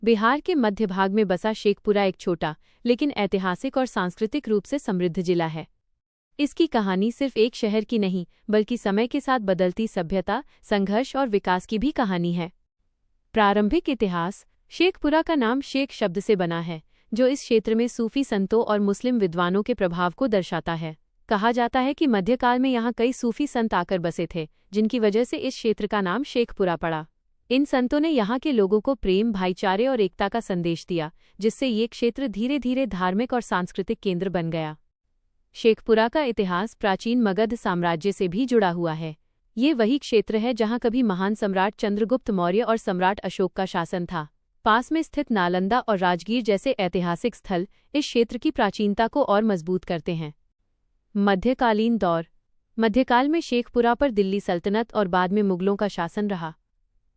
बिहार के मध्य भाग में बसा शेखपुरा एक छोटा लेकिन ऐतिहासिक और सांस्कृतिक रूप से समृद्ध जिला है। इसकी कहानी सिर्फ एक शहर की नहीं बल्कि समय के साथ बदलती सभ्यता, संघर्ष और विकास की भी कहानी है। प्रारंभिक इतिहास। शेखपुरा का नाम शेख शब्द से बना है, जो इस क्षेत्र में सूफी संतों और मुस्लिम विद्वानों के प्रभाव को दर्शाता है। कहा जाता है कि मध्यकाल में यहाँ कई सूफी संत आकर बसे थे, जिनकी वजह से इस क्षेत्र का नाम शेखपुरा पड़ा। इन संतों ने यहाँ के लोगों को प्रेम, भाईचारे और एकता का संदेश दिया, जिससे ये क्षेत्र धीरे धीरे धार्मिक और सांस्कृतिक केंद्र बन गया। शेखपुरा का इतिहास प्राचीन मगध साम्राज्य से भी जुड़ा हुआ है। ये वही क्षेत्र है जहाँ कभी महान सम्राट चंद्रगुप्त मौर्य और सम्राट अशोक का शासन था। पास में स्थित नालंदा और राजगीर जैसे ऐतिहासिक स्थल इस क्षेत्र की प्राचीनता को और मजबूत करते हैं। मध्यकालीन दौर। मध्यकाल में शेखपुरा पर दिल्ली सल्तनत और बाद में मुगलों का शासन रहा।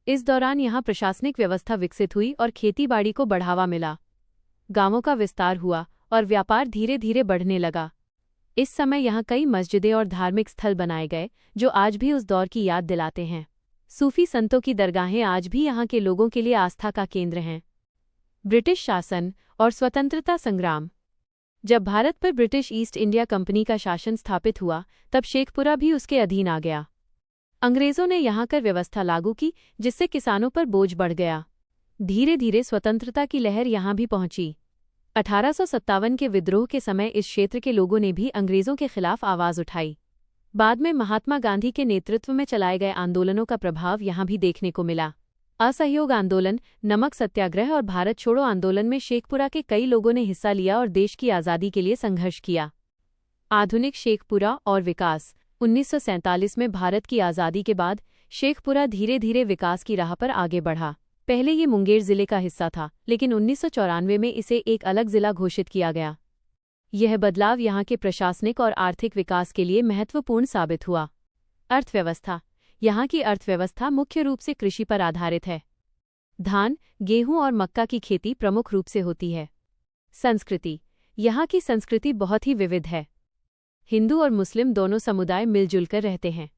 इस दौरान यहाँ प्रशासनिक व्यवस्था विकसित हुई और खेतीबाड़ी को बढ़ावा मिला। गांवों का विस्तार हुआ और व्यापार धीरे धीरे बढ़ने लगा। इस समय यहाँ कई मस्जिदें और धार्मिक स्थल बनाए गए, जो आज भी उस दौर की याद दिलाते हैं। सूफी संतों की दरगाहें आज भी यहाँ के लोगों के लिए आस्था का केंद्र हैं। ब्रिटिश शासन और स्वतंत्रता संग्राम। जब भारत पर ब्रिटिश ईस्ट इंडिया कंपनी का शासन स्थापित हुआ, तब शेखपुरा भी उसके अधीन आ गया। अंग्रेजों ने यहाँ कर व्यवस्था लागू की, जिससे किसानों पर बोझ बढ़ गया। धीरे धीरे स्वतंत्रता की लहर यहाँ भी पहुंची। 1857 के विद्रोह के समय इस क्षेत्र के लोगों ने भी अंग्रेजों के खिलाफ आवाज उठाई। बाद में महात्मा गांधी के नेतृत्व में चलाए गए आंदोलनों का प्रभाव यहाँ भी देखने को मिला। असहयोग आंदोलन, नमक सत्याग्रह और भारत छोड़ो आंदोलन में शेखपुरा के कई लोगों ने हिस्सा लिया और देश की आज़ादी के लिए संघर्ष किया। आधुनिक शेखपुरा और विकास। 1947 में भारत की आज़ादी के बाद शेखपुरा धीरे धीरे विकास की राह पर आगे बढ़ा। पहले ये मुंगेर जिले का हिस्सा था, लेकिन 1994 में इसे एक अलग जिला घोषित किया गया। यह बदलाव यहाँ के प्रशासनिक और आर्थिक विकास के लिए महत्वपूर्ण साबित हुआ। अर्थव्यवस्था। यहाँ की अर्थव्यवस्था मुख्य रूप से कृषि पर आधारित है। धान, गेहूं और मक्का की खेती प्रमुख रूप से होती है। संस्कृति। यहाँ की संस्कृति बहुत ही विविध है। हिंदू और मुस्लिम दोनों समुदाय मिलजुल कर रहते हैं।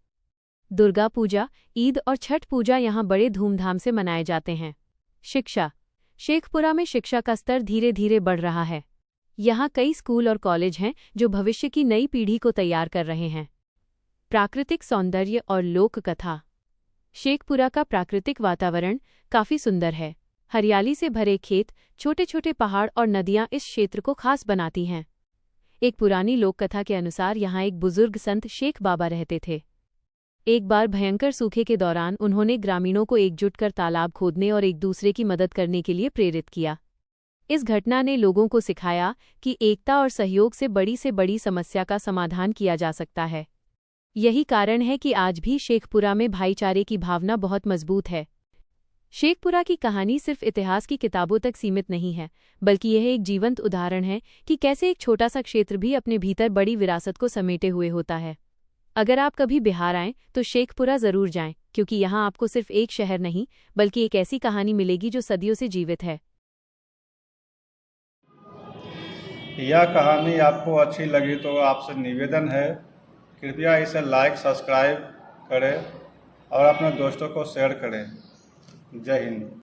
दुर्गा पूजा, ईद और छठ पूजा यहाँ बड़े धूमधाम से मनाए जाते हैं। शिक्षा। शेखपुरा में शिक्षा का स्तर धीरे धीरे बढ़ रहा है। यहाँ कई स्कूल और कॉलेज हैं जो भविष्य की नई पीढ़ी को तैयार कर रहे हैं। प्राकृतिक सौंदर्य और लोक कथा। शेखपुरा का प्राकृतिक वातावरण काफी सुंदर है। हरियाली से भरे खेत, छोटे छोटे पहाड़ और नदियाँ इस क्षेत्र को खास बनाती हैं। एक पुरानी लोक कथा के अनुसार यहाँ एक बुजुर्ग संत शेख बाबा रहते थे। एक बार भयंकर सूखे के दौरान उन्होंने ग्रामीणों को एकजुट कर तालाब खोदने और एक दूसरे की मदद करने के लिए प्रेरित किया। इस घटना ने लोगों को सिखाया कि एकता और सहयोग से बड़ी समस्या का समाधान किया जा सकता है। यही कारण है कि आज भी शेखपुरा में भाईचारे की भावना बहुत मजबूत है। शेखपुरा की कहानी सिर्फ इतिहास की किताबों तक सीमित नहीं है, बल्कि यह एक जीवंत उदाहरण है कि कैसे एक छोटा सा क्षेत्र भी अपने भीतर बड़ी विरासत को समेटे हुए होता है। अगर आप कभी बिहार आएं तो शेखपुरा जरूर जाएं, क्योंकि यहाँ आपको सिर्फ एक शहर नहीं बल्कि एक ऐसी कहानी मिलेगी जो सदियों से जीवित है। यह कहानी आपको अच्छी लगी तो आपसे निवेदन है, कृपया इसे लाइक, सब्सक्राइब करें और अपने दोस्तों को शेयर करें। जय हिंद।